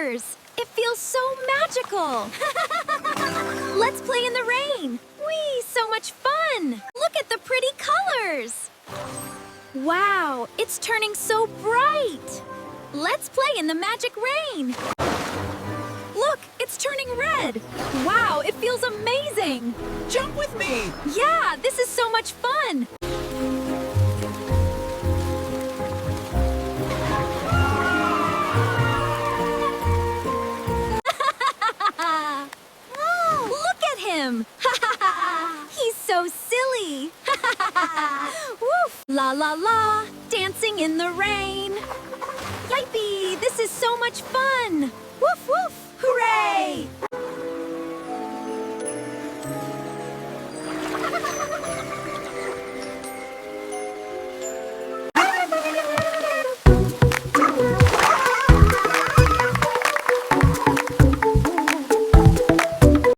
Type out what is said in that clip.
colors. It feels so magical. Let's play in the rain. Whee, so much fun. Look at the pretty colors. Wow, it's turning so bright. Let's play in the magic rain. Look, it's turning red. Wow, it feels amazing. Jump with me! Yeah, this is so much fun. Look at him. He's so silly. Woof. La la la, dancing in the rain. Yippee, this is so much fun. Woof woof, hooray!